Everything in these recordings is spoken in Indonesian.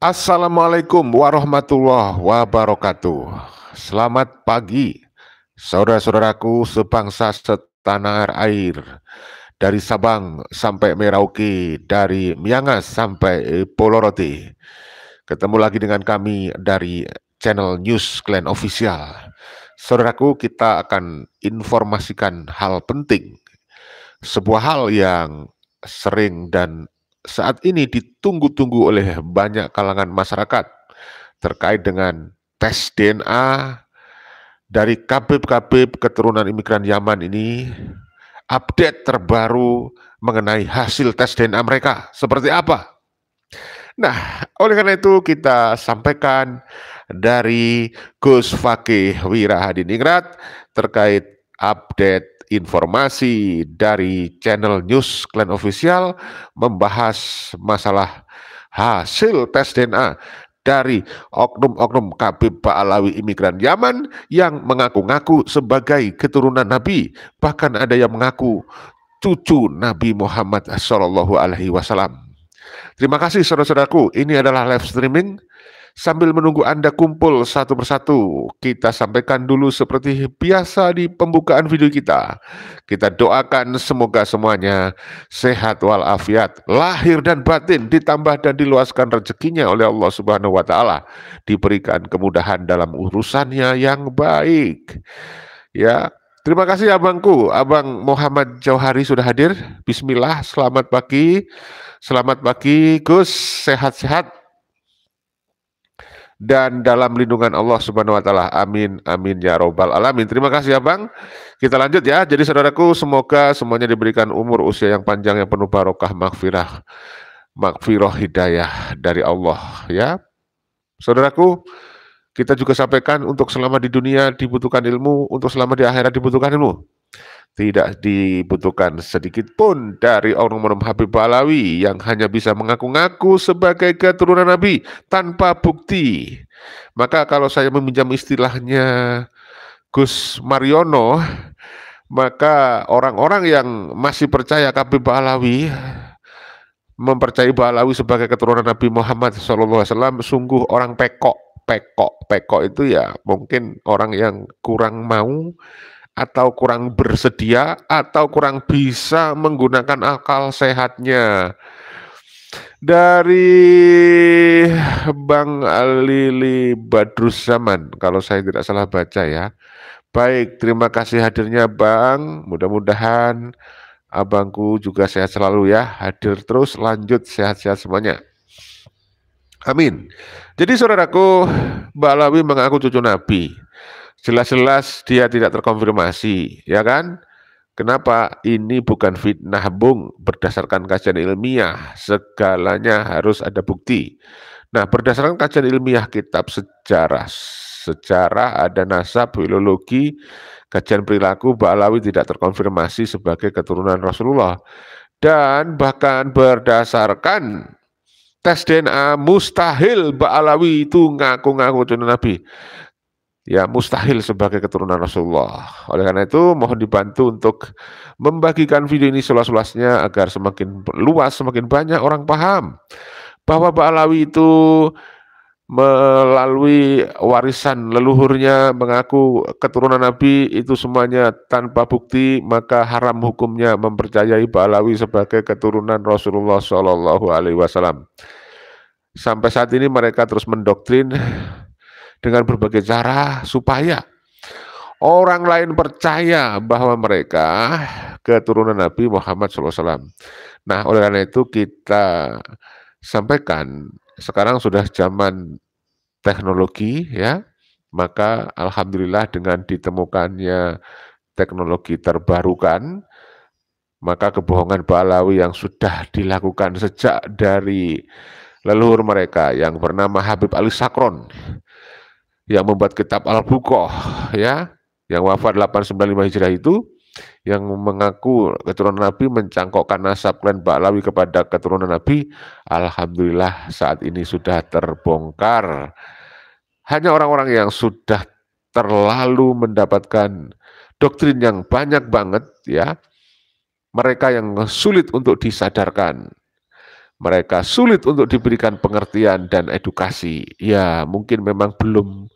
Assalamualaikum warahmatullahi wabarakatuh. Selamat pagi, saudara-saudaraku sebangsa setanah air. Dari Sabang sampai Merauke, dari Miangas sampai Polorote. Ketemu lagi dengan kami dari channel News Clan Official. Saudaraku, kita akan informasikan hal penting, sebuah hal yang sering dan saat ini ditunggu-tunggu oleh banyak kalangan masyarakat terkait dengan tes DNA dari kabib-kabib keturunan imigran Yaman ini. Update terbaru mengenai hasil tes DNA mereka seperti apa? Nah, oleh karena itu kita sampaikan dari Gus Fakih Wirahadiningrat terkait update informasi dari channel News Clan Official membahas masalah hasil tes DNA dari oknum-oknum Kabib Ba'alawi imigran Yaman yang mengaku-ngaku sebagai keturunan Nabi, bahkan ada yang mengaku cucu Nabi Muhammad SAW. Terima kasih saudara-saudaraku, ini adalah live streaming. Sambil menunggu Anda kumpul satu persatu, kita sampaikan dulu seperti biasa di pembukaan video kita. Kita doakan semoga semuanya sehat walafiat, lahir dan batin, ditambah dan diluaskan rezekinya oleh Allah Subhanahu wa taala, diberikan kemudahan dalam urusannya yang baik. Ya, terima kasih abangku, Abang Muhammad Jauhari sudah hadir. Bismillah, selamat pagi. Selamat pagi, Gus. Sehat-sehat dan dalam lindungan Allah Subhanahu wa taala. Amin amin ya robbal alamin. Terima kasih ya Bang. Kita lanjut ya. Jadi saudaraku, semoga semuanya diberikan umur usia yang panjang yang penuh barokah, makfirah hidayah dari Allah ya. Saudaraku, kita juga sampaikan untuk selama di dunia dibutuhkan ilmu, untuk selama di akhirat dibutuhkan ilmu. Tidak dibutuhkan sedikit pun dari oknum-oknum Habib Ba'alawi yang hanya bisa mengaku-ngaku sebagai keturunan Nabi tanpa bukti. Maka kalau saya meminjam istilahnya Gus Mariono, maka orang-orang yang masih percaya Habib Ba'alawi, mempercayai Ba'alawi sebagai keturunan Nabi Muhammad SAW, sungguh orang pekok. Pekok itu ya mungkin orang yang kurang mau atau kurang bersedia atau kurang bisa menggunakan akal sehatnya. Dari Bang Lili Badruzzaman, kalau saya tidak salah baca ya. Baik, terima kasih hadirnya Bang. Mudah-mudahan abangku juga sehat selalu ya. Hadir terus, lanjut sehat-sehat semuanya. Amin. Jadi saudaraku, Mbak Alawi mengaku cucu Nabi. Jelas-jelas dia tidak terkonfirmasi, ya kan? Kenapa? Ini bukan fitnah, Bung. Berdasarkan kajian ilmiah, segalanya harus ada bukti. Nah, berdasarkan kajian ilmiah kitab sejarah ada nasab, filologi, kajian perilaku, Ba'alawi tidak terkonfirmasi sebagai keturunan Rasulullah. Dan bahkan berdasarkan tes DNA, mustahil Ba'alawi itu ngaku-ngaku cucu Nabi. Ya, mustahil sebagai keturunan Rasulullah. Oleh karena itu, mohon dibantu untuk membagikan video ini seluas-luasnya agar semakin luas, semakin banyak orang paham bahwa Ba'alawi itu melalui warisan leluhurnya mengaku keturunan Nabi itu semuanya tanpa bukti, maka haram hukumnya mempercayai Ba'alawi sebagai keturunan Rasulullah Shallallahu Alaihi Wasallam. Sampai saat ini mereka terus mendoktrin dengan berbagai cara supaya orang lain percaya bahwa mereka keturunan Nabi Muhammad SAW. Nah, oleh karena itu kita sampaikan sekarang sudah zaman teknologi ya, maka alhamdulillah dengan ditemukannya teknologi terbarukan, maka kebohongan Ba'alawi yang sudah dilakukan sejak dari leluhur mereka yang bernama Habib Ali Sakron yang membuat kitab Al-Buqoh ya, yang wafat 895 Hijriah itu, yang mengaku keturunan Nabi, mencangkokkan nasab klan Ba'alawi kepada keturunan Nabi, alhamdulillah saat ini sudah terbongkar. Hanya orang-orang yang sudah terlalu mendapatkan doktrin yang banyak banget ya, mereka yang sulit untuk disadarkan. mereka sulit untuk diberikan pengertian dan edukasi. Ya, mungkin memang belum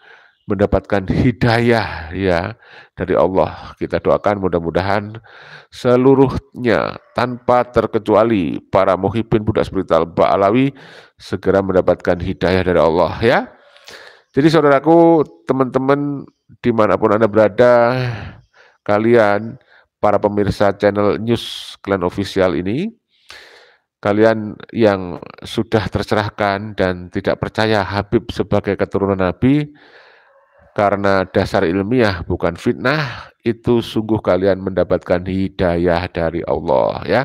mendapatkan hidayah ya dari Allah. Kita doakan mudah-mudahan seluruhnya tanpa terkecuali para muhibbin budak spiritual Ba'alawi segera mendapatkan hidayah dari Allah ya. Jadi saudaraku, teman-teman dimanapun Anda berada, kalian para pemirsa channel News Klan Official ini, kalian yang sudah tercerahkan dan tidak percaya Habib sebagai keturunan Nabi karena dasar ilmiah bukan fitnah, itu sungguh kalian mendapatkan hidayah dari Allah ya.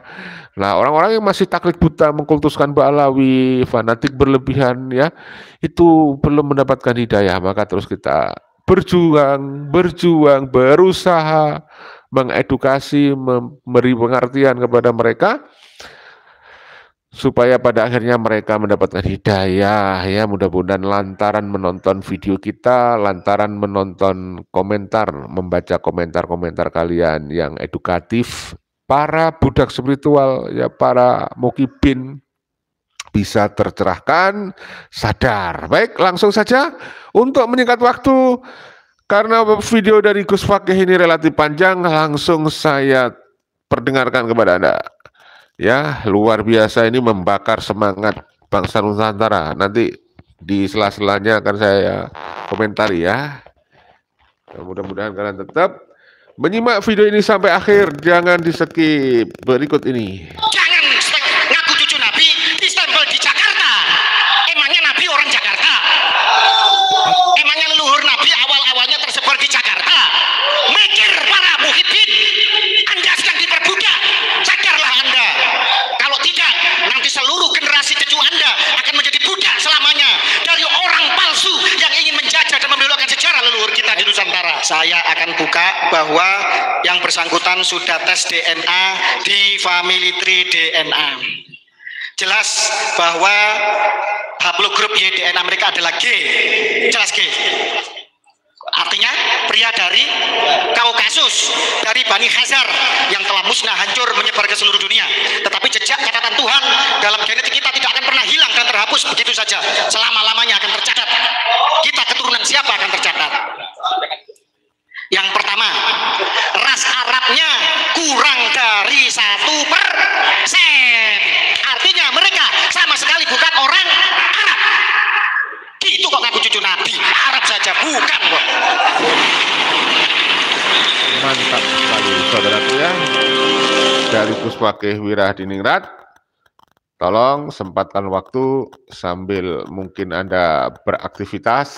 Nah, orang-orang yang masih taklid buta mengkultuskan Ba'alawi, fanatik berlebihan ya, itu belum mendapatkan hidayah, maka terus kita berjuang, berusaha mengedukasi, memberi pengertian kepada mereka supaya pada akhirnya mereka mendapatkan hidayah ya. Mudah-mudahan lantaran menonton video kita, lantaran menonton komentar, membaca komentar-komentar kalian yang edukatif, para budak spiritual ya, para mukibin bisa tercerahkan, sadar. Baik, langsung saja untuk menyingkat waktu, karena video dari Gus Fakih ini relatif panjang, langsung saya perdengarkan kepada Anda. Ya, luar biasa, ini membakar semangat bangsa Nusantara. Nanti di sela-selanya akan saya komentari ya. Mudah-mudahan kalian tetap menyimak video ini sampai akhir, jangan di-skip. Berikut ini. Jangan ngaku cucu Nabi distempel di Jakarta. Emangnya Nabi orang Jakarta? Emangnya leluhur Nabi awal-awalnya tersebar di Jakarta? Mikir para muhibbin, Anda sedang diperbudak. Sadarlah Anda. Kalau tidak, nanti seluruh generasi cucu Anda akan menjadi budak selamanya dari orang palsu yang ingin menjajah dan membelokkan sejarah leluhur kita di Nusantara. Saya akan buka bahwa yang bersangkutan sudah tes DNA di Family Tree DNA. Jelas bahwa haplogrup Y DNA mereka adalah G. Jelas G. Artinya pria dari Kaukasus, dari Bani Khazar yang telah musnah, hancur, menyebar ke seluruh dunia. Tetapi jejak catatan Tuhan dalam genetik kita tidak akan pernah hilang dan terhapus begitu saja. Selama-lamanya akan tercatat. Kita keturunan siapa akan tercatat. Yang pertama, ras Arabnya kurang dari 1%. Artinya mereka sama sekali bukan orang Arab. Gitu kok ngaku cucu Nabi, Arab saja bukan kok. Mantap sekali saudaraku ya. Dari Gus Fakih Wirahadiningrat, tolong sempatkan waktu sambil mungkin Anda beraktivitas,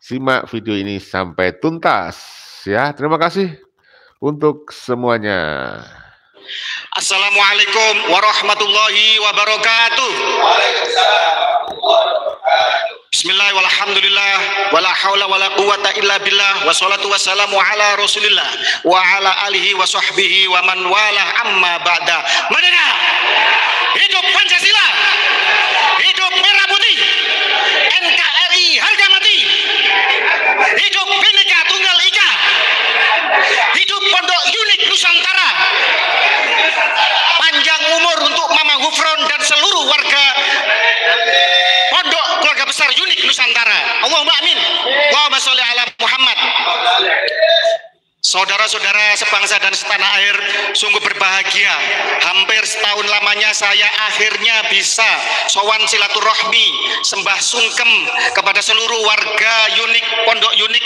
simak video ini sampai tuntas ya. Terima kasih untuk semuanya. Assalamualaikum warahmatullahi wabarakatuh. Bismillah walhamdulillah wala haula wala quwata illa billah wassalatu wassalamu ala rasulillah wa ala alihi wa sahbihi wa man wala amma ba'da. Merdeka! Hidup Pancasila! Hidup Merah Putih! NKRI harga mati! Hidup Bhinneka Tunggal Ika! Hidup Pondok Unik Nusantara! Panjang umur untuk Mama Hufron dan seluruh warga Pondok Keluarga Besar Unik Nusantara. Allahumma amin. Allahumma sholli ala Muhammad. Saudara-saudara sebangsa dan setanah air, sungguh berbahagia. Hampir setahun lamanya saya akhirnya bisa sowan silaturahmi, sembah sungkem kepada seluruh warga Unik, Pondok Unik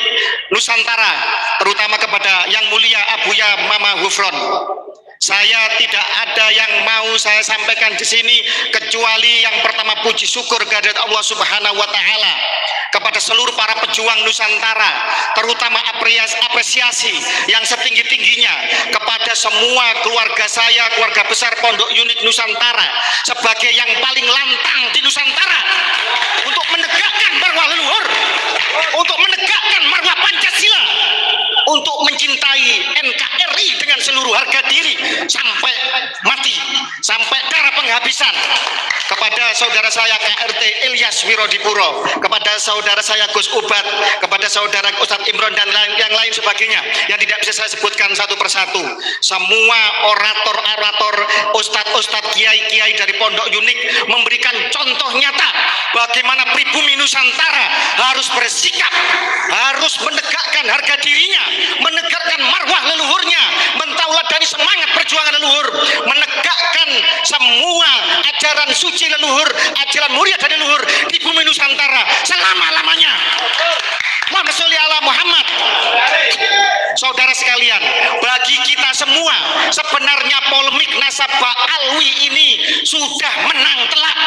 Nusantara, terutama kepada Yang Mulia Abuya Mama Hufron. Saya tidak ada yang mau saya sampaikan di sini kecuali yang pertama puji syukur kehadirat Allah Subhanahu wa taala kepada seluruh para pejuang Nusantara, terutama apresiasi yang setinggi-tingginya kepada semua keluarga saya, keluarga besar Pondok Unik Nusantara sebagai yang paling lantang di Nusantara untuk menegakkan marwah leluhur, untuk menegakkan marwah Pancasila, untuk mencintai NKRI dengan seluruh harga diri sampai mati, sampai darah penghabisan. penghabisan kepada saudara saya KRT Ilyas Wirodipuro, kepada saudara saya Gus Ubat, kepada saudara Ustadz Imron dan yang lain sebagainya yang tidak bisa saya sebutkan satu persatu. Semua orator-orator, ustadz-ustadz, kiai-kiai dari Pondok Unik memberikan contoh nyata bagaimana pribumi Nusantara harus bersikap, harus menegakkan harga dirinya, menegakkan marwah leluhurnya, mentauladani semangat perjuangan leluhur, menegakkan semua ajaran suci leluhur, ajaran mulia dari leluhur di bumi Nusantara selama-lamanya. Allahumma sholli ala Muhammad. Saudara sekalian, bagi kita semua sebenarnya polemik nasab Ba'alwi ini sudah menang telak.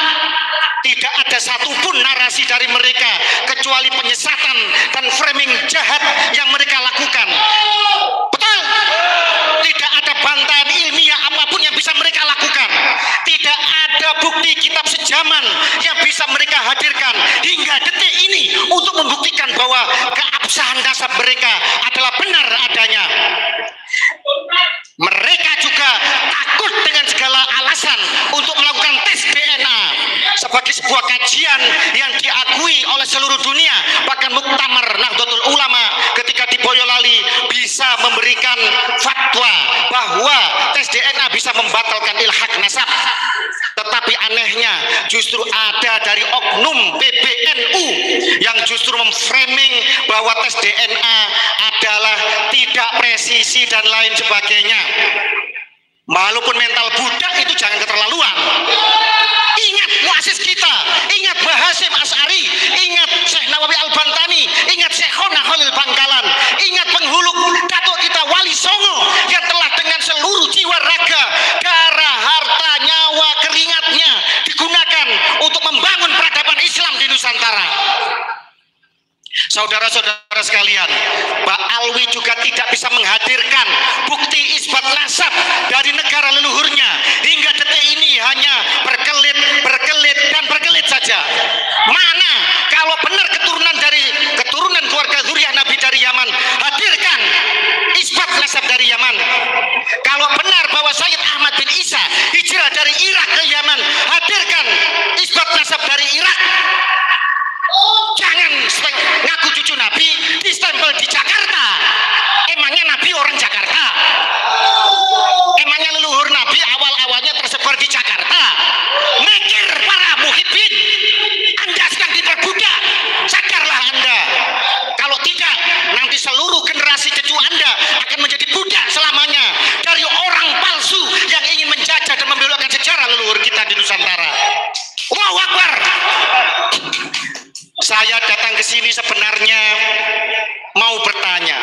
Tidak ada satupun narasi dari mereka kecuali penyesatan dan framing jahat yang mereka lakukan. Betul? Tidak ada bantahan ilmiah apapun yang bisa mereka lakukan. Tidak ada bukti kitab sejaman yang bisa mereka hadirkan hingga detik ini untuk membuktikan bahwa keabsahan nasab mereka adalah benar adanya. Mereka juga takut dengan segala alasan untuk melakukan tes DNA sebagai sebuah kajian yang diakui oleh seluruh dunia. Bahkan Muktamar Nahdlatul Ulama ketika di Boyolali bisa memberikan fatwa bahwa tes DNA bisa membatalkan ilhaq nasab. Tetapi anehnya justru ada dari oknum PBNU yang justru memframing bahwa tes DNA adalah tidak presisi dan lain sebagainya. Walaupun mental budak itu jangan keterlaluan. Ingat muasis kita, ingat Bahasim As'ari, ingat Syekh Nawawi Al-Bantani, ingat Syekhona Khalil Bangkalan, ingat penghulu datuk kita Wali Songo yang telah dengan seluruh jiwa raga, darah, harta, nyawa, keringatnya digunakan untuk membangun peradaban Islam di Nusantara. Saudara-saudara sekalian, Ba'alwi juga tidak bisa menghadirkan bukti isbat nasab dari negara leluhurnya. Hingga detik ini hanya berkelit dan berkelit saja. Mana kalau benar keturunan keluarga zuriyah Nabi dari Yaman, hadirkan isbat nasab dari Yaman. Kalau benar bahwa Sayyid Ahmad bin Isa hijrah dari Irak ke Yaman, hadirkan isbat nasab dari Irak. Jangan ngaku cucu Nabi distempel di Jakarta. Emangnya Nabi orang Jakarta? Emangnya leluhur Nabi awal-awalnya tersebar di Jakarta? Mikir para muhibbin, Anda sedang diperbudak. Sadarlah Anda. Kalau tidak, nanti seluruh generasi cucu Anda akan menjadi budak selamanya dari orang palsu yang ingin menjajah dan membelokkan sejarah leluhur kita di Nusantara. Allahu Akbar. Saya datang ke sini sebenarnya mau bertanya,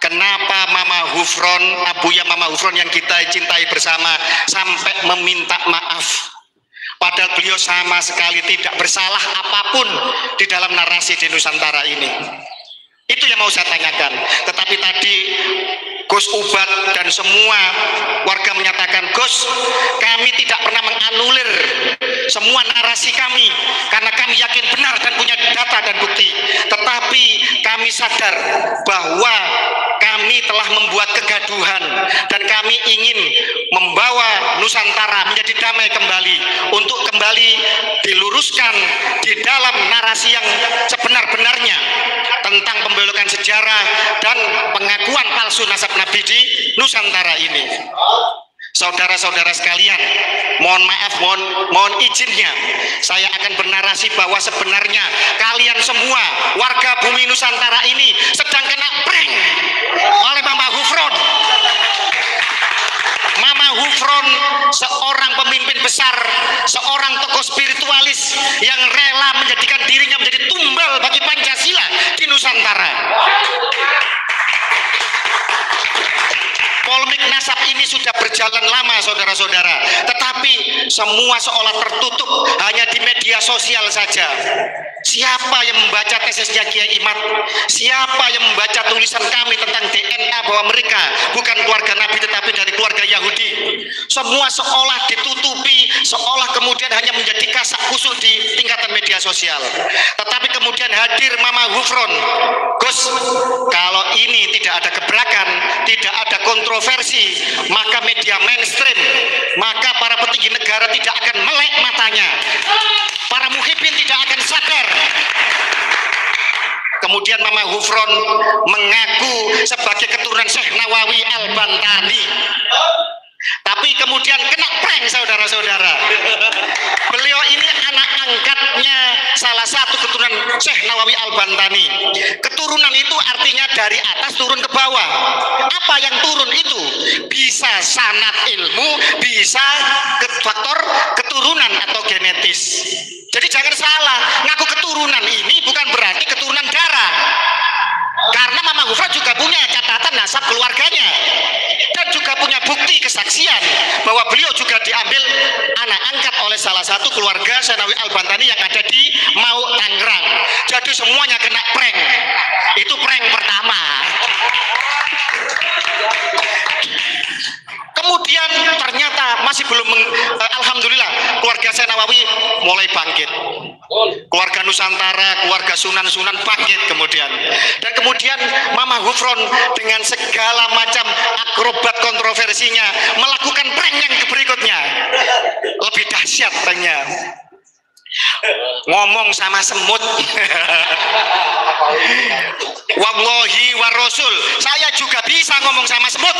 kenapa Mama Hufron, Abuya Mama Hufron yang kita cintai bersama sampai meminta maaf, padahal beliau sama sekali tidak bersalah apapun di dalam narasi di Nusantara ini. Itu yang mau saya tanyakan. Tetapi tadi Gus Ubat dan semua warga menyatakan, Gus, kami tidak pernah menganulir semua narasi kami karena kami yakin benar dan punya data dan bukti. Tetapi kami sadar bahwa kami telah membuat kegaduhan dan kami ingin membawa Nusantara menjadi damai kembali untuk kembali diluruskan di dalam narasi yang sebenar-benarnya tentang pembelokan sejarah dan pengakuan palsu nasab Nabi di Nusantara ini. Saudara-saudara sekalian, mohon maaf, mohon izinnya, saya akan bernarasi bahwa sebenarnya kalian semua warga bumi Nusantara ini sedang kena prank oleh Mama Hufron. Mama Hufron seorang pemimpin besar, seorang tokoh spiritualis yang rela menjadikan dirinya menjadi tumbal bagi Pancasila di Nusantara. Polemik nasab ini sudah berjalan lama, saudara-saudara, tetapi semua seolah tertutup hanya di media sosial saja. Siapa yang membaca tesisnya Kiai Imad? Siapa yang membaca tulisan kami tentang DNA bahwa mereka bukan keluarga Nabi tetapi dari keluarga Yahudi? Semua seolah ditutupi, seolah kemudian hanya menjadi kasak kusuk di tingkatan media sosial. Tetapi kemudian hadir Mama Hufron. Gus, kalau ini tidak ada gebrakan, tidak ada kontroversi, maka media mainstream, maka para petinggi negara tidak akan melek matanya. Para muhibbin tidak akan sadar. Kemudian Mama Hufron mengaku sebagai keturunan Syekh Nawawi Al-Bantani. Tapi kemudian kena prank, saudara-saudara. Beliau ini anak angkatnya salah satu keturunan Syekh Nawawi Al-Bantani. Keturunan itu artinya dari atas turun ke bawah. Apa yang turun itu? Bisa sanad ilmu, bisa faktor keturunan atau genetis. Jadi jangan salah, ngaku keturunan ini bukan berarti keturunan darah. Karena Mama Hufron juga punya catatan nasab keluarganya dan juga punya bukti kesaksian bahwa beliau juga diambil anak angkat oleh salah satu keluarga Syekh Nawawi Al-Bantani yang ada di Mau Tangerang. Jadi semuanya kena prank. Itu prank pertama. Kemudian ternyata masih belum alhamdulillah keluarga Syekh Nawawi mulai bangkit. Keluarga Nusantara, keluarga Sunan-Sunan bangkit kemudian. Dan kemudian Mama Hufron dengan segala macam akrobat kontroversinya melakukan prank yang berikutnya. Lebih dahsyat pranknya. Ngomong sama semut. Wallahi wa rasul, saya juga bisa ngomong sama semut.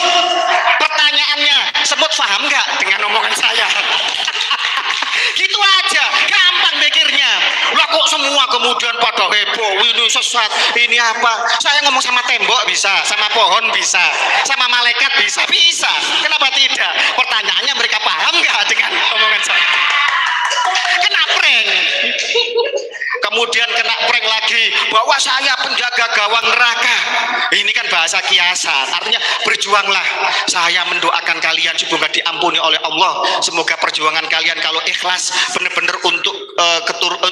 Pertanyaannya, semut paham nggak dengan omongan saya? Gitu aja, gampang mikirnya. Lah kok semua kemudian pada heboh, ini sesat, ini apa? Saya ngomong sama tembok bisa, sama pohon bisa, sama malaikat bisa, bisa. Kenapa tidak? Pertanyaannya, mereka paham nggak dengan omongan saya? Kena prank. Kemudian kena prank lagi bahwa saya penjaga gawang neraka. Ini kan bahasa kiasan, artinya berjuanglah. Saya mendoakan kalian semoga diampuni oleh Allah. Semoga perjuangan kalian kalau ikhlas benar-benar untuk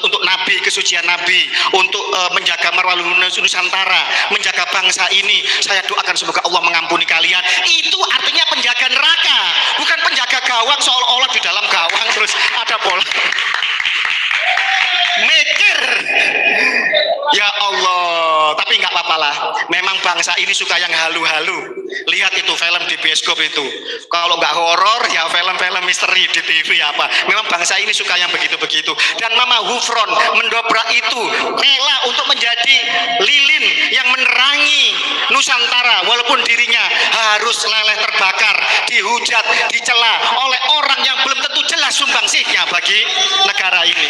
untuk Nabi, kesucian Nabi, untuk menjaga marwah Nusantara, menjaga bangsa ini. Saya doakan semoga Allah mengampuni kalian. Itu artinya penjaga neraka, bukan penjaga gawang seolah-olah di dalam gawang terus ada bola. Mikir, ya Allah. Tapi nggak apa-apa lah. Memang bangsa ini suka yang halu-halu. Lihat itu film di bioskop itu. Kalau nggak horor, ya film-film misteri di TV apa. Memang bangsa ini suka yang begitu-begitu. Dan Mama Hufron mendobrak itu, rela untuk menjadi lilin yang menerangi Nusantara, walaupun dirinya harus leleh terbakar, dihujat, dicela oleh orang yang belum tentu jelas sumbangsihnya bagi negara ini.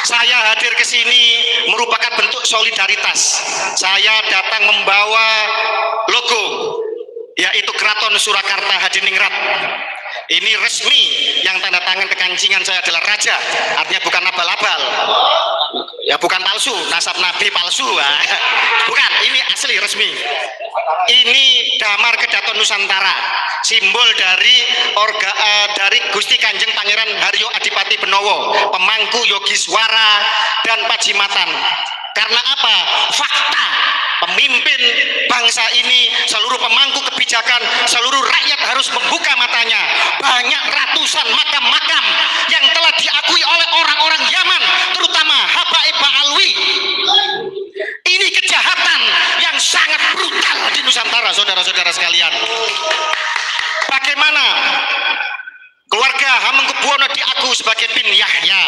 Saya hadir ke sini merupakan bentuk solidaritas. Saya datang membawa logo, yaitu Keraton Surakarta Hadiningrat. Ini resmi, yang tanda tangan kekancingan saya adalah raja, artinya bukan abal-abal. Ya bukan palsu, nasab Nabi palsu. Bukan, ini asli resmi. Ini damar Kedaton Nusantara, simbol dari Gusti Kanjeng Pangeran Haryo Adipati Benowo, pemangku Yogiswara dan Pajimatan. Karena apa? Fakta, pemimpin bangsa ini, seluruh pemangku kebijakan, seluruh rakyat harus membuka matanya. Banyak ratusan makam-makam yang telah diakui oleh orang-orang Yaman, terutama Habaib Ba'alwi. Ini kejahatan yang sangat brutal di Nusantara, saudara-saudara sekalian. Bagaimana keluarga Hamengkubuwono diakui sebagai bin Yahya?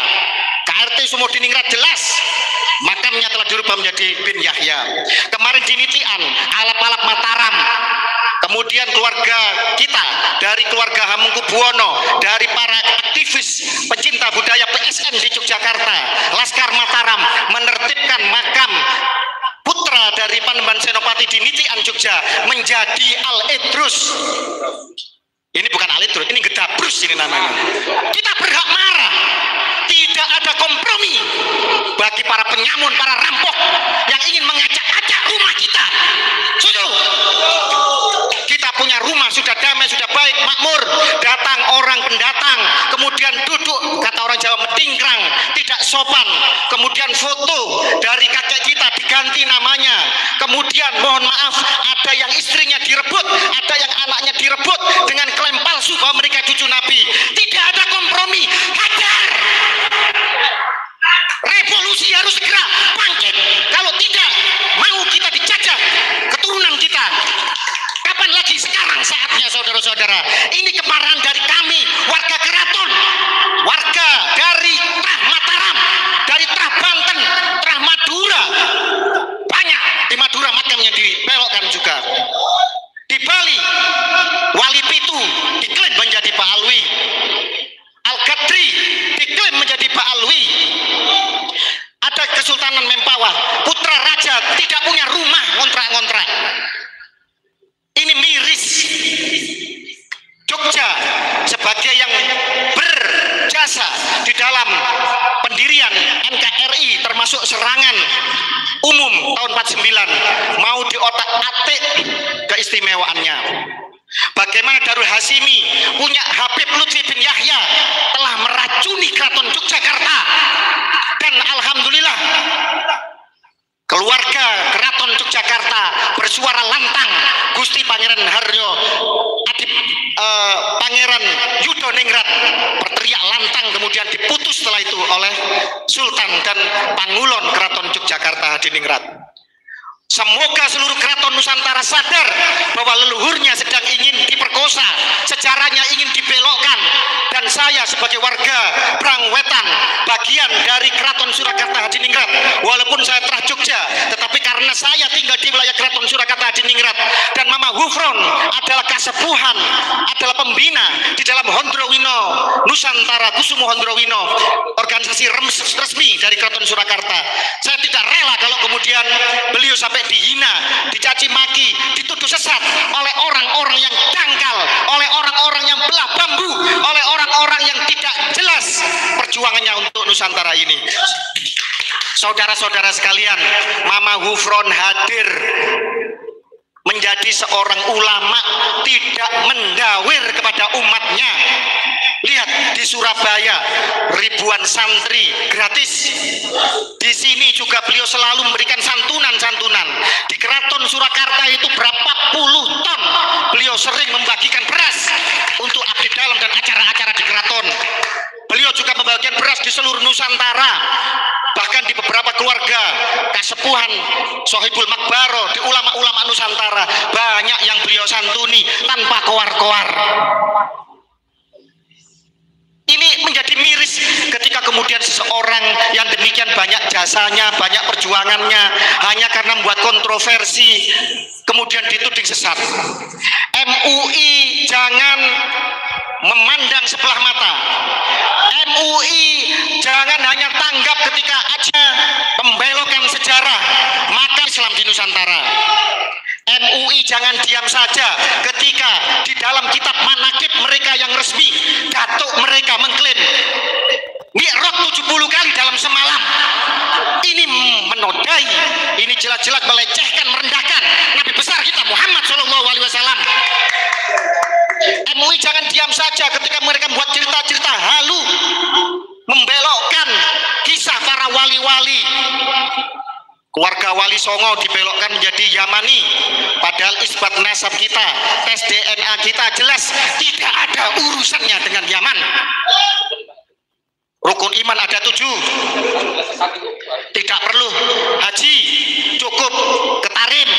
KRT Sumodiningrat jelas makamnya telah dirubah menjadi bin Yahya. Kemarin di Nitian, alap-alap Mataram. Kemudian keluarga kita dari keluarga Hamengkubuwono, dari para aktivis pencinta budaya PSN di Yogyakarta, Laskar Mataram menertibkan makam putra dari Panembahan Senopati di Nitian Jogja menjadi Al-Idrus. Ini bukan Al-Idrus, ini Gedabrus ini namanya. Kita berhak marah. Tidak ada kompromi bagi para penyamun, para rampok yang ingin mengacak-acak rumah kita. Setuju? Kita punya rumah sudah damai, sudah baik, makmur. Datang orang pendatang, kemudian duduk, kata orang Jawa, medingkrang, tidak sopan, kemudian foto dari kakek kita diganti namanya, kemudian mohon maaf ada yang istrinya direbut, ada yang anaknya direbut dengan klaim palsu bahwa mereka cucu Nabi. Tidak ada kompromi. Hajar. Revolusi harus segera bangkit. Kalau tidak, mau kita dijajah keturunan kita. Kapan lagi? Sekarang saatnya, saudara-saudara. Ini kemarahan dari kami, warga Keraton, warga dari Trah Mataram, dari Trah Banten, Trah Madura. Banyak di Madura makamnya dibelokkan juga. Di Bali, Wali Pitu diklaim menjadi Pak Alwi. Al-Qadri diklaim menjadi Pak Alwi. Ada Kesultanan Mempawah, putra raja tidak punya rumah, ngontrak-ngontrak. Ini miris. Jogja sebagai yang berjasa di dalam pendirian NKRI termasuk serangan umum tahun 49 mau diotak-atik keistimewaannya. Bagaimana Darul Hasimi punya Habib Lutfi bin Yahya telah meracuni Keraton Yogyakarta, dan alhamdulillah keluarga Keraton Yogyakarta bersuara lantang. Gusti Pangeran Haryo Adip Pangeran Yudoningrat berteriak lantang, kemudian diputus setelah itu oleh Sultan dan Pangulon Keraton Yogyakarta Hadiningrat. Semoga seluruh keraton Nusantara sadar bahwa leluhurnya sedang ingin diperkosa, sejarahnya ingin dibelokkan, dan saya sebagai warga Brangwetan, bagian dari Keraton Surakarta Hadiningrat, walaupun saya Trah Jogja, tetapi karena saya tinggal di wilayah Keraton Surakarta Hadiningrat, dan Mama Hufron adalah kasepuhan, adalah pembina di dalam Hondrowino Nusantara Kusumo Hondrowino, organisasi resmi dari Keraton Surakarta. Saya tidak rela kalau kemudian beliau sampai dihina, dicaci maki, dituduh sesat oleh orang-orang yang dangkal, oleh orang-orang yang belah bambu, oleh orang-orang yang tidak jelas perjuangannya untuk Nusantara ini. Saudara-saudara sekalian, Mama Hufron hadir menjadi seorang ulama, tidak mendawir kepada umatnya. Lihat di Surabaya ribuan santri gratis. Di sini juga beliau selalu memberikan santunan-santunan. Di Keraton Surakarta itu berapa puluh ton beliau sering membagikan beras untuk abdi dalam dan acara-acara di keraton. Beliau juga membagikan beras di seluruh Nusantara, bahkan di beberapa keluarga kasepuhan Sohibul Makbaro, di ulama-ulama Nusantara banyak yang beliau santuni tanpa koar-koar. Ini menjadi miris ketika kemudian seseorang yang demikian banyak jasanya, banyak perjuangannya, hanya karena membuat kontroversi kemudian dituding sesat. MUI jangan memandang sebelah mata. MUI jangan hanya tanggap ketika ada pembelokan sejarah maka Islam di Nusantara. MUI jangan diam saja ketika di dalam kitab manakib mereka yang resmi, datuk mereka mengklaim mi'raj 70 kali dalam semalam. Ini menodai, ini jelas-jelas melecehkan, merendahkan Nabi besar kita Muhammad SAW. MUI jangan diam saja ketika mereka membuat cerita-cerita halu, membelokkan kisah para wali-wali. Keluarga Wali Songo dibelokkan menjadi Yamani, padahal isbat nasab kita, tes DNA kita jelas tidak ada urusannya dengan Yaman. Rukun iman ada 7, tidak perlu haji, cukup ketarim.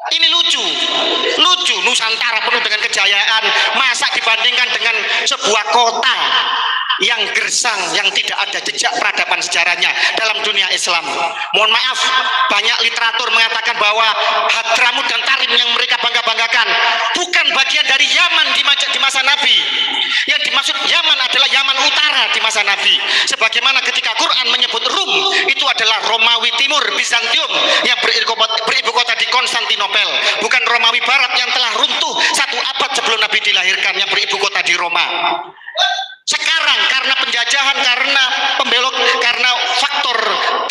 Ini lucu Nusantara penuh dengan kejayaan, masa dibandingkan dengan sebuah kota yang gersang, yang tidak ada jejak peradaban sejarahnya dalam dunia Islam. Mohon maaf, banyak literatur mengatakan bahwa Hadramut dan Tarim yang mereka bangga-banggakan bukan bagian dari Yaman di masa Nabi. Yang dimaksud Yaman adalah Yaman Utara di masa Nabi. Sebagaimana ketika Quran menyebut Rum, itu adalah Romawi Timur, Bizantium, yang beribu kota di Konstantinopel, bukan Romawi Barat yang telah runtuh 1 abad sebelum Nabi dilahirkan, yang beribu kota di Roma. Sekarang karena penjajahan, karena pembelok, karena faktor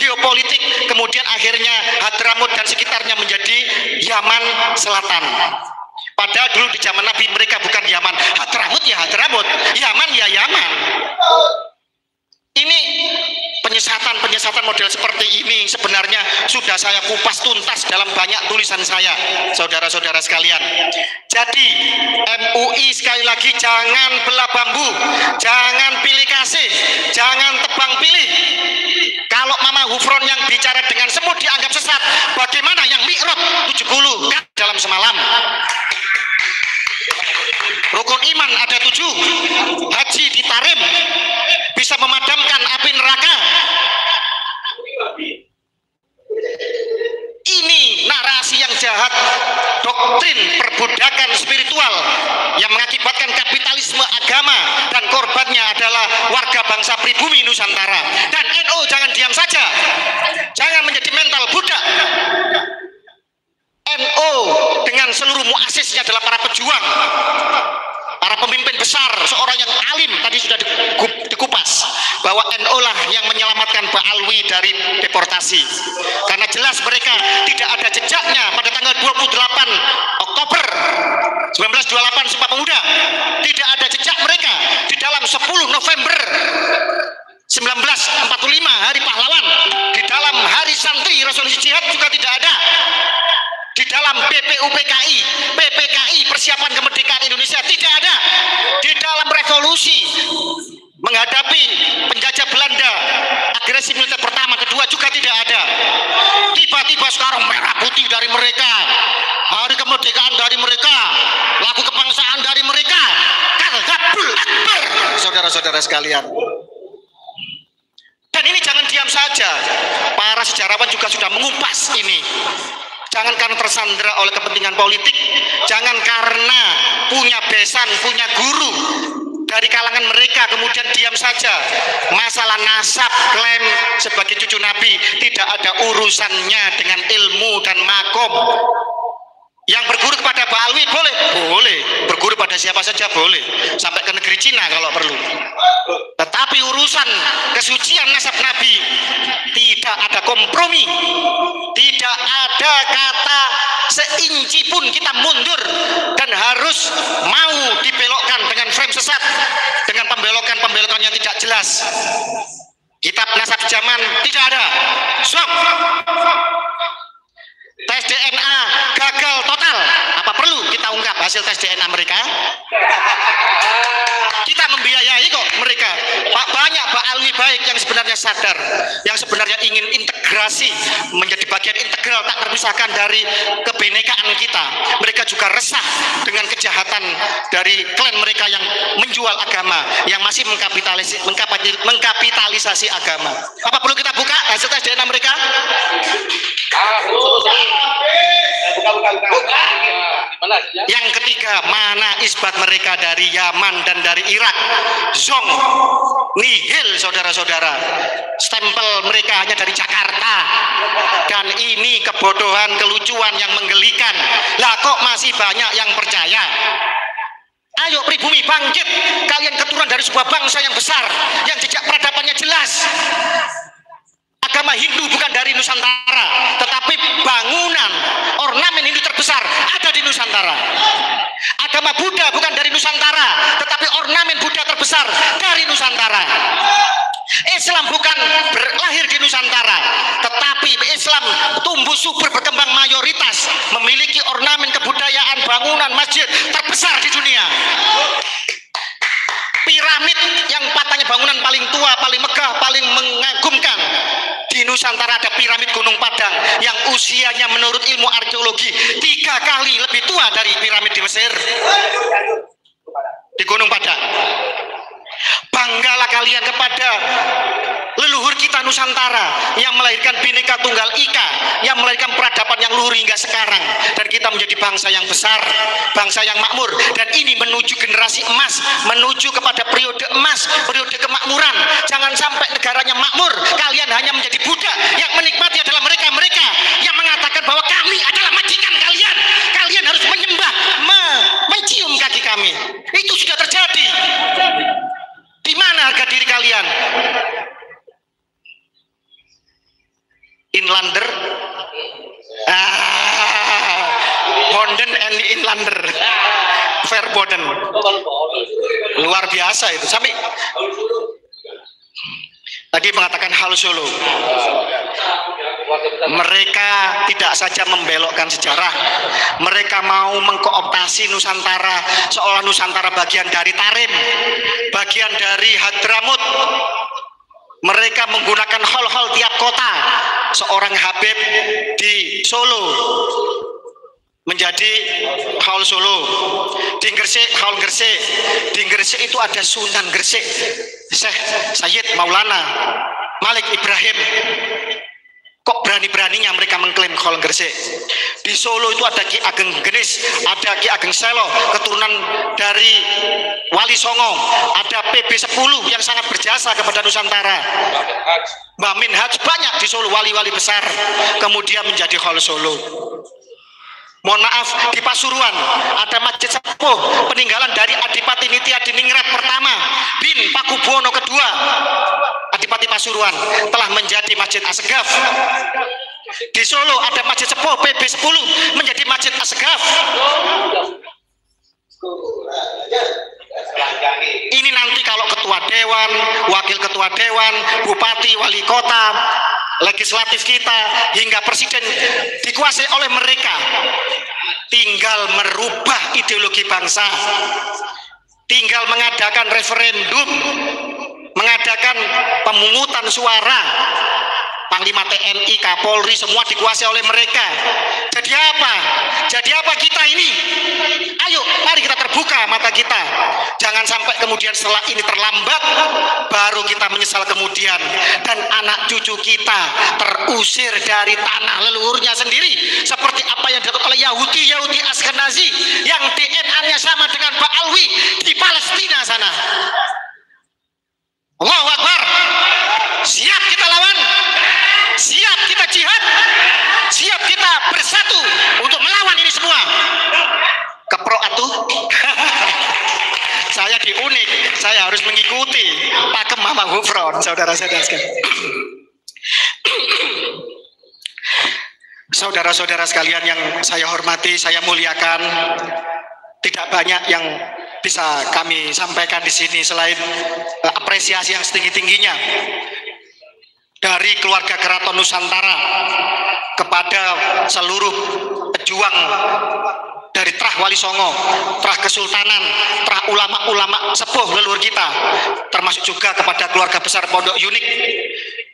geopolitik, kemudian akhirnya Hadramut dan sekitarnya menjadi Yaman Selatan. Padahal dulu di zaman Nabi mereka bukan Yaman. Hadramut ya Hadramut, Yaman ya Yaman. penyesatan model seperti ini sebenarnya sudah saya kupas tuntas dalam banyak tulisan saya, saudara-saudara sekalian. Jadi MUI sekali lagi jangan belah bambu, jangan pilih kasih, jangan tebang pilih. Kalau Mama Hufron yang bicara dengan semut dianggap sesat, bagaimana yang mi'raj 70 kan dalam semalam? Rukun iman ada 7, haji ditarim, bisa memadamkan api neraka. Ini narasi yang jahat, doktrin perbudakan spiritual yang mengakibatkan kapitalisme agama, dan korbannya adalah warga bangsa pribumi Nusantara. Dan NU jangan diam saja, jangan menjadi mental budak. NU dengan seluruh muasisnya adalah para pejuang, para pemimpin besar, seorang yang alim tadi sudah dikupas bahwa NU lah yang menyelamatkan Mbak Alwi dari deportasi, karena jelas mereka tidak ada jejaknya pada tanggal 28 Oktober 1928 Sumpah Pemuda, tidak ada jejak mereka di dalam 10 November 1945 Hari Pahlawan, di dalam Hari Santri Resolusi Jihad juga tidak ada, di dalam PPUPKI, PPKI Persiapan Kemerdekaan Indonesia tidak ada, di dalam revolusi menghadapi penjajah Belanda, agresi militer pertama, kedua juga tidak ada. Tiba-tiba sekarang merah putih dari mereka, hari kemerdekaan dari mereka, lagu kebangsaan dari mereka, Kadzabul Akbar, saudara-saudara sekalian. Dan ini jangan diam saja, para sejarawan juga sudah mengupas ini. Jangan karena tersandera oleh kepentingan politik, jangan karena punya besan, punya guru dari kalangan mereka kemudian diam saja. Masalah nasab, klaim sebagai cucu Nabi tidak ada urusannya dengan ilmu dan makom. Yang berguru kepada Mbak Alwi boleh, boleh. Berguru pada siapa saja boleh, sampai ke negeri Cina kalau perlu. Tetapi urusan kesucian nasab Nabi tidak ada kompromi, tidak ada kata seinci pun kita mundur, dan harus mau dibelokkan dengan frame sesat, dengan pembelokan yang tidak jelas. Kitab nasab zaman tidak ada. Tes DNA gagal total. Apa perlu kita ungkap hasil tes DNA mereka? Kita membiayai kok mereka. Banyak Mbak Alwi baik yang sebenarnya sadar, yang sebenarnya ingin integrasi menjadi bagian integral tak terpisahkan dari kebinekaan kita. Mereka juga resah dengan kejahatan dari klan mereka yang menjual agama, yang masih mengkapitalisasi agama. Apa perlu kita buka hasil tes DNA mereka? Yang ketiga, mana isbat mereka dari Yaman dan dari Irak? Zong, nihil, saudara-saudara. Stempel mereka hanya dari Jakarta. Dan ini kebodohan, kelucuan yang menggelikan. Lah kok masih banyak yang percaya? Ayo pribumi bangkit, kalian keturunan dari sebuah bangsa yang besar, yang jejak peradabannya jelas. Agama Hindu bukan dari Nusantara, tetapi bangunan ornamen Hindu terbesar ada di Nusantara. Agama Buddha bukan dari Nusantara, tetapi ornamen Buddha terbesar dari Nusantara. Islam bukan lahir di Nusantara, tetapi Islam tumbuh subur berkembang mayoritas, memiliki ornamen kebudayaan bangunan masjid terbesar di dunia. Piramid yang patahnya bangunan paling tua, paling megah, paling mengagumkan di Nusantara ada piramid Gunung Padang yang usianya menurut ilmu arkeologi 3 kali lebih tua dari piramid di Mesir, di Gunung Padang. Banggalah kalian kepada leluhur kita Nusantara yang melahirkan Bhinneka Tunggal Ika, yang melahirkan peradaban yang luhur hingga sekarang, dan kita menjadi bangsa yang besar, bangsa yang makmur. Dan ini menuju generasi emas, menuju kepada periode emas, periode kemakmuran. Jangan sampai negaranya makmur, kalian hanya menjadi budak. Yang menikmati adalah mereka-mereka yang mengatakan bahwa kami adalah majikan kalian, kalian harus menyembah, mencium kaki kami. Itu sudah terjadi. Di mana harga diri kalian? Inlander, Bonden and Inlander, Verboden, luar biasa itu. Sampai Tadi mengatakan hal Solo. Mereka tidak saja membelokkan sejarah, mereka mau mengkooptasi Nusantara seolah Nusantara bagian dari Tarim, bagian dari Hadramut. Mereka menggunakan hall-hall tiap kota. Seorang Habib di Solo menjadi Haul Solo, di Gresik Haul Gresik, di Gresik itu ada Sunan Gresik Syekh Sayyid Maulana Malik Ibrahim. Kok berani-beraninya mereka mengklaim Haul Gresik? Di Solo itu ada Ki Ageng Genis, ada Ki Ageng Selo, keturunan dari Wali Songo, ada PB 10 yang sangat berjasa kepada Nusantara. Mbah Min Haj, banyak di Solo wali-wali besar kemudian menjadi Haul Solo. Mohon maaf, di Pasuruan ada Masjid Sepuh peninggalan dari Adipati Nitya Diningrat pertama bin Pakubuwono kedua. Adipati Pasuruan telah menjadi Masjid Assegaf. Di Solo ada Masjid Sepuh PB 10 menjadi Masjid Assegaf. Ini nanti kalau ketua dewan, wakil ketua dewan, bupati, wali kota, legislatif kita hingga presiden dikuasai oleh mereka, tinggal merubah ideologi bangsa, tinggal mengadakan referendum, mengadakan pemungutan suara. Panglima TNI, Kapolri semua dikuasai oleh mereka. Jadi apa? Jadi apa kita ini? Ayo, mari kita terbuka mata kita. Jangan sampai kemudian setelah ini terlambat, baru kita menyesal kemudian. Dan anak cucu kita terusir dari tanah leluhurnya sendiri. Seperti apa yang dilakukan oleh Yahudi Askenazi yang DNA-nya sama dengan Ba'alwi di Palestina sana. Allahu Akbar. Siap kita lawan, siap kita jihad, siap kita bersatu untuk melawan ini semua. Kepro atuh. Saya di Unik, saya harus mengikuti pakem Mama Hufron, saudara-saudara sekalian. Saudara-saudara sekalian yang saya hormati, saya muliakan, tidak banyak yang bisa kami sampaikan di sini selain apresiasi yang setinggi-tingginya dari keluarga Keraton Nusantara kepada seluruh pejuang dari Trah Wali Songo, Trah Kesultanan, Trah ulama-ulama sepuh leluhur kita, termasuk juga kepada keluarga besar Pondok Unik.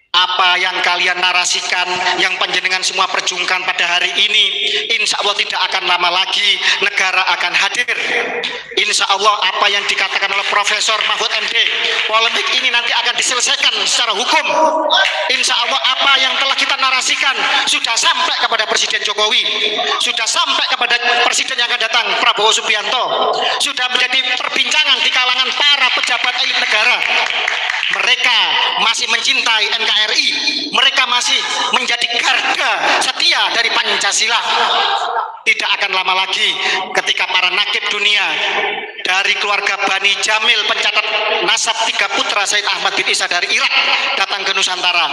Apa yang kalian narasikan, yang panjenengan semua perjuangkan pada hari ini, insya Allah tidak akan lama lagi negara akan hadir. Insya Allah apa yang dikatakan oleh Profesor Mahfud MD, polemik ini nanti akan diselesaikan secara hukum. Insya Allah apa yang telah kita narasikan sudah sampai kepada Presiden Jokowi, sudah sampai kepada Presiden yang akan datang Prabowo Subianto, sudah menjadi perbincangan di kalangan para pejabat elit negara. Mereka masih mencintai NKRI, mereka masih menjadi garda setia dari Pancasila. Tidak akan lama lagi ketika para nakib dunia dari keluarga Bani Jamil, pencatat nasab 3 putra Said Ahmad bin Isa dari Irak datang ke Nusantara,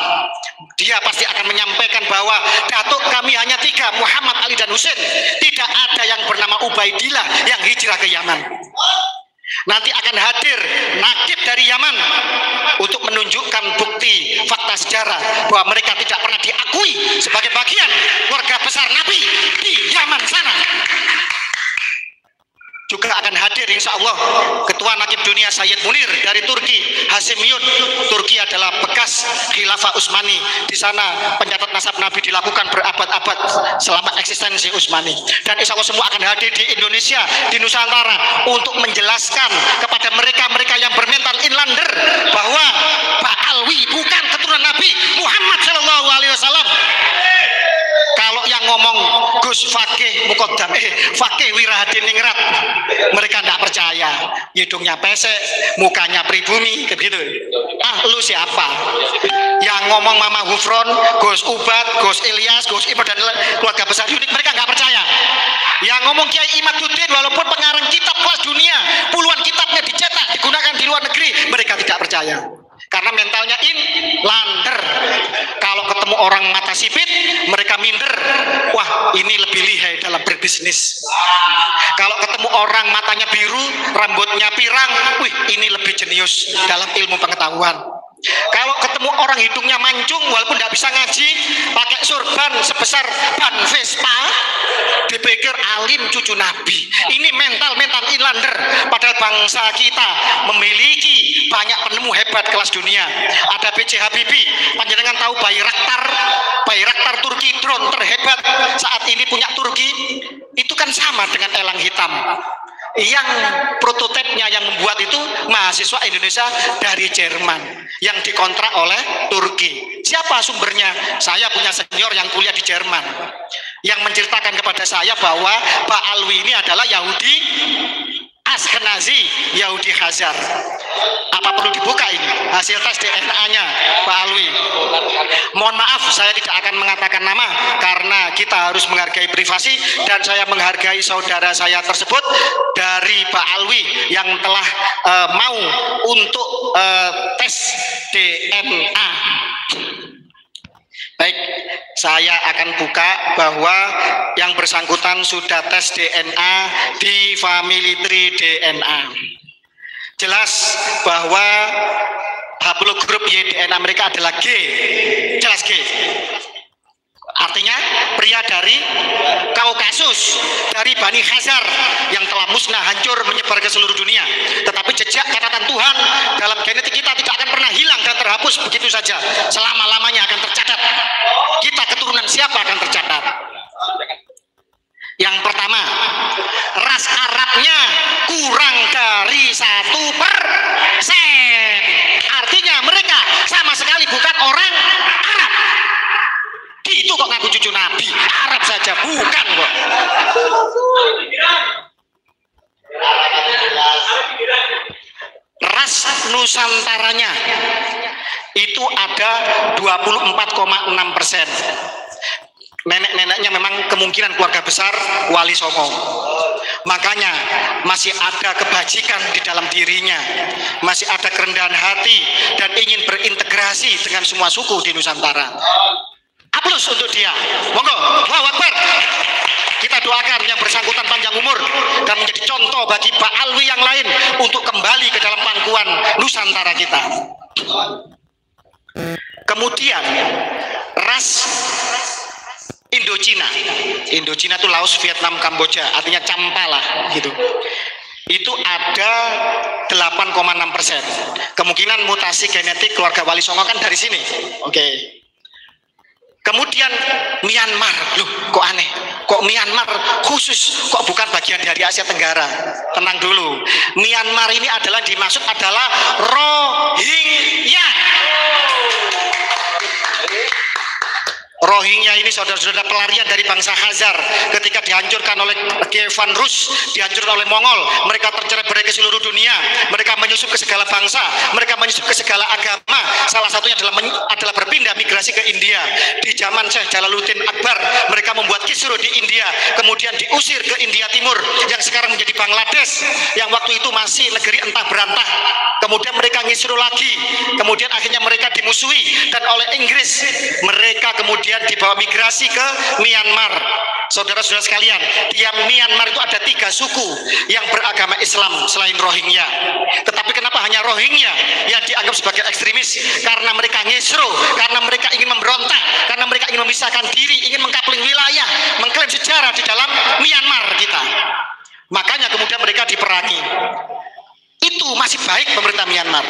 dia pasti akan menyampaikan bahwa datuk kami hanya 3, Muhammad, Ali dan Husain. Tidak ada yang bernama Ubaidillah yang hijrah ke Yaman. Nanti akan hadir nakib dari Yaman untuk menunjukkan bukti fakta sejarah bahwa mereka tidak pernah diakui sebagai bagian keluarga besar Nabi di Yaman sana. Juga akan hadir insya Allah Ketua Nakib Dunia Sayyid Munir dari Turki, Hasimiyun. Turki adalah bekas Khilafah Utsmani. Di sana pencatat nasab Nabi dilakukan berabad-abad selama eksistensi Utsmani. Dan insya Allah semua akan hadir di Indonesia, di Nusantara untuk menjelaskan kepada mereka-mereka yang bermental inlander bahwa Pak Alwi bukan keturunan Nabi Muhammad SAW. Kalau yang ngomong Gus Fakih Mukodam, Fakih Wirahadiningrat, mereka tidak percaya. Hidungnya pesek, mukanya pribumi, begitu. Ah, lu siapa? Yang ngomong Mama Hufron, Gus Ubat, Gus Ilyas, Gus Ibar dan keluarga besar Unik, mereka nggak percaya. Yang ngomong Kiai Imaduddin, walaupun pengarang kitab kelas dunia, puluhan kitabnya dicetak, digunakan di luar negeri, mereka tidak percaya. Karena mentalnya inlander. Kalau ketemu orang mata sipit, mereka minder. Wah, ini lebih lihai dalam berbisnis. Kalau ketemu orang matanya biru, rambutnya pirang, wih, ini lebih jenius dalam ilmu pengetahuan. Kalau ketemu orang hidungnya mancung walaupun tidak bisa ngaji, pakai surban sebesar ban Vespa, dipikir alim cucu Nabi. Ini mental inlander. Padahal bangsa kita memiliki banyak penemu hebat kelas dunia. Ada B.J. Habibie, panjenengan tahu Bayraktar Turki, drone terhebat saat ini punya Turki. Itu kan sama dengan elang hitam. Yang prototipenya yang membuat itu mahasiswa Indonesia dari Jerman yang dikontrak oleh Turki. Siapa sumbernya? Saya punya senior yang kuliah di Jerman yang menceritakan kepada saya bahwa Pak Alwi ini adalah Yahudi Ashkenazi, Yahudi Khazar. Apa perlu dibuka ini hasil tes DNA-nya Pak Alwi? Mohon maaf, saya tidak akan mengatakan nama karena kita harus menghargai privasi, dan saya menghargai saudara saya tersebut dari Pak Alwi yang telah mau untuk tes DNA. Baik, saya akan buka bahwa yang bersangkutan sudah tes DNA di Family Tree DNA. Jelas bahwa haplogrup Y DNA mereka adalah G. Jelas G. Artinya pria dari Kaukasus, dari Bani Khazar yang telah musnah, hancur, menyebar ke seluruh dunia. Tetapi jejak catatan Tuhan dalam genetik kita tidak akan pernah hilang dan terhapus begitu saja. Selama-lamanya akan tercatat. Kita keturunan siapa akan tercatat. Yang pertama, ras Arabnya kurang dari 1%. Artinya mereka sama sekali bukan orang Arab. Itu kok ngaku cucu Nabi, Arab saja bukan kok. Ras Nusantaranya itu ada 24,6%. Nenek-neneknya memang kemungkinan keluarga besar Wali Songo. Makanya masih ada kebajikan di dalam dirinya, masih ada kerendahan hati dan ingin berintegrasi dengan semua suku di Nusantara. Aplaus untuk dia. Monggo, Allahu Akbar. Kita doakan yang bersangkutan panjang umur dan menjadi contoh bagi Pak Alwi yang lain untuk kembali ke dalam pangkuan Nusantara kita. Kemudian ras Indochina. Indochina itu Laos, Vietnam, Kamboja, artinya campalah gitu. Itu ada 8,6%. Kemungkinan mutasi genetik keluarga Wali Songo kan dari sini. Oke. Kemudian Myanmar, loh kok aneh, kok Myanmar khusus, kok bukan bagian dari Asia Tenggara? Tenang dulu, Myanmar ini adalah dimaksud adalah Rohingya. Rohingya ini saudara-saudara pelarian dari bangsa Khazar ketika dihancurkan oleh Kievan Rus, dihancurkan oleh Mongol. Mereka tercerai-berai ke seluruh dunia, mereka menyusup ke segala bangsa, mereka menyusup ke segala agama. Salah satunya adalah berpindah migrasi ke India. Di zaman Syekh Jalaluddin Akbar, mereka membuat kisruh di India, kemudian diusir ke India Timur yang sekarang menjadi Bangladesh, yang waktu itu masih negeri entah berantah. Kemudian mereka ngisruh lagi, kemudian akhirnya mereka dimusuhi, dan oleh Inggris mereka kemudian dibawa migrasi ke Myanmar. Saudara-saudara sekalian, di Myanmar itu ada 3 suku yang beragama Islam selain Rohingya. Tetapi kenapa hanya Rohingya yang dianggap sebagai ekstremis? Karena mereka ngisruh, karena mereka ingin memberontak, karena mereka ingin memisahkan diri, ingin mengkapling wilayah, mengklaim sejarah di dalam Myanmar kita. Makanya kemudian mereka diperangi. Itu masih baik pemerintah Myanmar.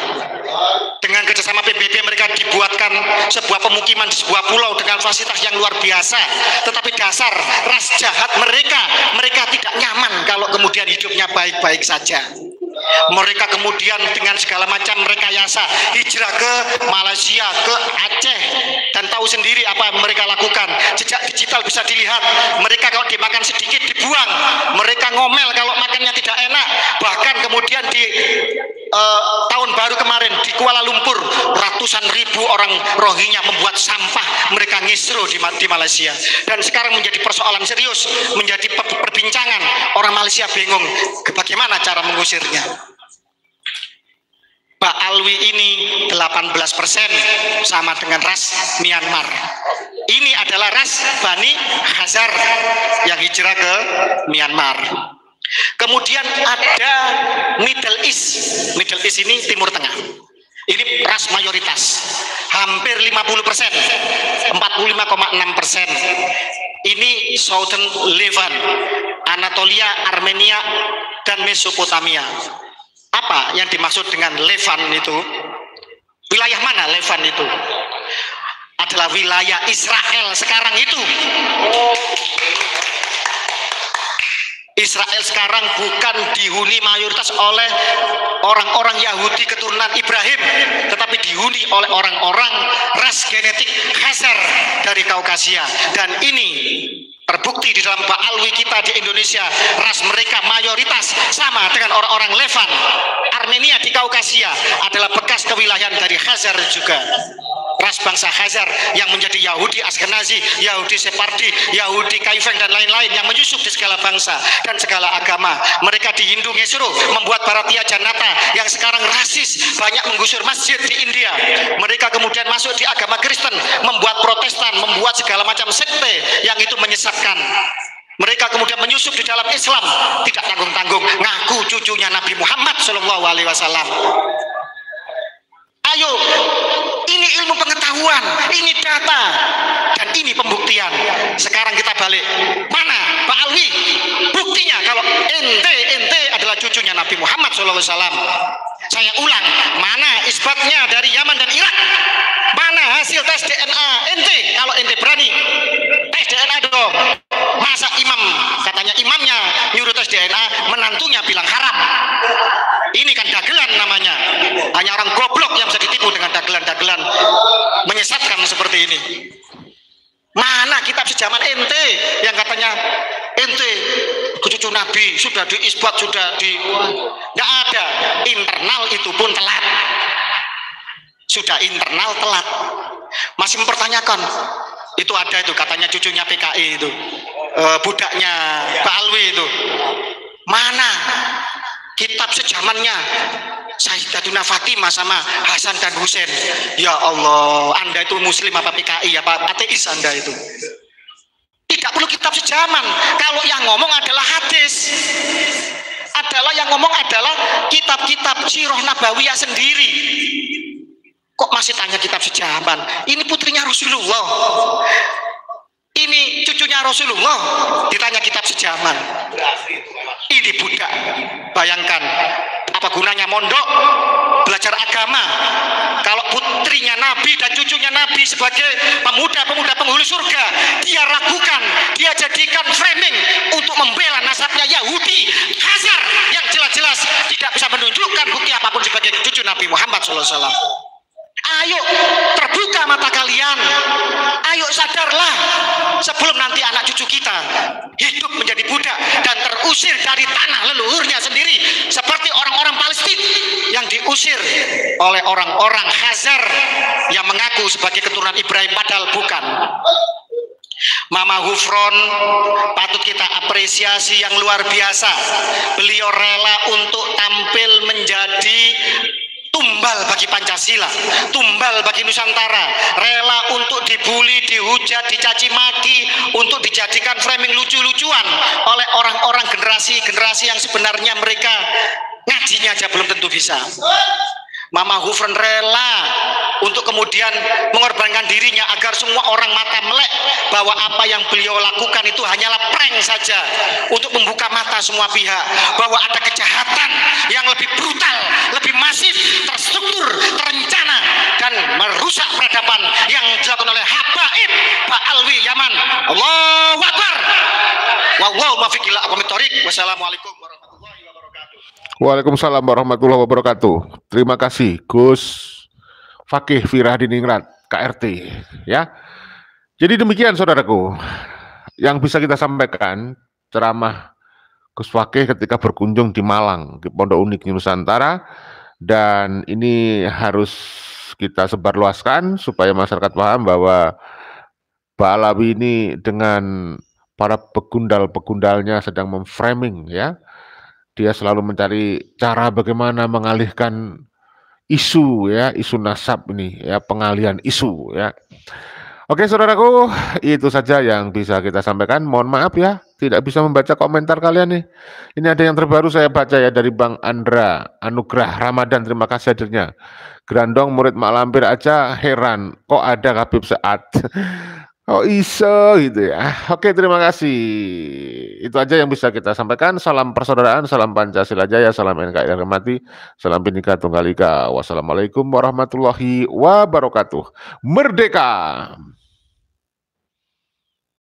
Dengan kerjasama PBB mereka dibuatkan sebuah pemukiman di sebuah pulau dengan fasilitas yang luar biasa. Tetapi dasar ras jahat mereka tidak nyaman kalau kemudian hidupnya baik-baik saja. Mereka kemudian dengan segala macam rekayasa hijrah ke Malaysia, ke Aceh, dan tahu sendiri apa mereka lakukan. Jejak digital bisa dilihat. Mereka kalau dimakan sedikit dibuang, mereka ngomel kalau makannya tidak enak. Bahkan kemudian di tahun baru kemarin di Kuala Lumpur, ratusan ribu orang Rohingya membuat sampah, mereka ngisruh di Malaysia, dan sekarang menjadi persoalan serius, menjadi perbincangan. Orang Malaysia bingung bagaimana cara mengusirnya. Pak Alwi ini 18% sama dengan ras Myanmar. Ini adalah ras Bani Khazar yang hijrah ke Myanmar. Kemudian ada Middle East. Middle East ini Timur Tengah. Ini ras mayoritas, hampir 50%, 45,6%. Ini Southern Levant, Anatolia, Armenia, dan Mesopotamia. Apa yang dimaksud dengan Levant itu? Wilayah mana Levant itu? Adalah wilayah Israel sekarang itu. Israel sekarang bukan dihuni mayoritas oleh orang-orang Yahudi keturunan Ibrahim, tetapi dihuni oleh orang-orang ras genetik Khazar dari Kaukasia. Dan ini terbukti di dalam Ba'alwi kita di Indonesia, ras mereka mayoritas sama dengan orang-orang Levant. Armenia di Kaukasia adalah bekas kewilayahan dari Khazar juga. Ras bangsa Khazar yang menjadi Yahudi Askenazi, Yahudi Separdi, Yahudi Kaifeng, dan lain-lain yang menyusup di segala bangsa dan segala agama. Mereka di Hindu Ngesru membuat Bharatiya Janata yang sekarang rasis, banyak menggusur masjid di India. Mereka kemudian masuk di agama Kristen, membuat Protestan, membuat segala macam sekte yang itu menyesatkan. Mereka kemudian menyusup di dalam Islam, tidak tanggung-tanggung, ngaku cucunya Nabi Muhammad SAW. Ayo, ini ilmu pengetahuan, ini data, dan ini pembuktian. Sekarang kita balik. Mana Pak Alwi? Buktinya kalau ente adalah cucunya Nabi Muhammad SAW. Saya ulang, mana isbatnya dari Yaman dan Irak? Mana hasil tes DNA ente? Kalau ente berani tes DNA dong. Masa imam, katanya imamnya nyuruh tes DNA, menantunya bilang haram. Ini kan dagelan namanya. Hanya orang goblok yang bisa ditipu dengan dagelan-dagelan menyesatkan seperti ini. Mana kitab sejaman ente yang katanya ente cucu Nabi sudah diisbat, sudah di... Nggak ada. Internal itu pun telat. Sudah internal telat. Masih mempertanyakan. Itu ada itu katanya cucunya PKI itu, budaknya Pak Alwi itu. Mana kitab sejamannya Sayyidatuna Fatimah sama Hasan dan Husain? Ya Allah, Anda itu muslim apa PKI apa ateis Anda itu? Tidak perlu kitab sejaman. Kalau yang ngomong adalah hadis, yang ngomong adalah kitab-kitab sirah nabawiyah sendiri. Kok masih tanya kitab sejaman? Ini putrinya Rasulullah, ini cucunya Rasulullah, ditanya kitab sejaman. Ini budak. Bayangkan apa gunanya mondok, belajar agama, kalau putrinya Nabi dan cucunya Nabi sebagai pemuda-pemuda penghulu surga dia ragukan, dia jadikan framing untuk membela nasabnya Yahudi Khazar yang jelas-jelas tidak bisa menunjukkan bukti apapun sebagai cucu Nabi Muhammad SAW. Ayo terbuka mata kalian, ayo sadarlah sebelum nanti anak cucu kita hidup menjadi budak dan terusir dari tanah leluhurnya sendiri seperti orang-orang Palestina yang diusir oleh orang-orang Khazar yang mengaku sebagai keturunan Ibrahim padahal bukan. Mama Hufron patut kita apresiasi yang luar biasa. Beliau rela untuk tampil menjadi tumbal bagi Pancasila, tumbal bagi Nusantara, rela untuk dibully, dihujat, dicaci maki, untuk dijadikan framing lucu-lucuan oleh orang-orang generasi yang sebenarnya mereka ngajinya aja belum tentu bisa. Mama Hufron rela untuk kemudian mengorbankan dirinya agar semua orang mata melek bahwa apa yang beliau lakukan itu hanyalah prank saja untuk membuka mata semua pihak bahwa ada kejahatan yang lebih brutal, lebih masif, terstruktur, terencana dan merusak peradaban yang dilakukan oleh Habaib Pak Alwi Yaman. Allahu Akbar. Wallahu muwaffiq ila aqwamit thoriq. Wassalamualaikum warahmatullahi wabarakatuh. Waalaikumsalam warahmatullahi wabarakatuh. Terima kasih Gus Fakih Firahdiningrat KRT ya. Jadi demikian saudaraku yang bisa kita sampaikan ceramah Gus Fakih ketika berkunjung di Malang di Pondok Unik Nusantara, dan ini harus kita sebarluaskan supaya masyarakat paham bahwa Pak Alawi ini dengan para pegundal-pegundalnya sedang memframing ya. Dia selalu mencari cara bagaimana mengalihkan isu ya, isu nasab ini ya, pengalihan isu ya. Oke, saudaraku, itu saja yang bisa kita sampaikan. Mohon maaf ya, tidak bisa membaca komentar kalian nih. Ini ada yang terbaru saya baca ya dari Bang Andra Anugrah Ramadan. Terima kasih hadirnya. Grandong murid Mak Lampir aja heran, kok ada Habib Saad. Oh iso gitu ya. Oke, terima kasih. Itu aja yang bisa kita sampaikan. Salam persaudaraan, salam Pancasila Jaya, salam NKRI hormati, salam Bhinneka Tunggal Ika. Wassalamualaikum warahmatullahi wabarakatuh. Merdeka!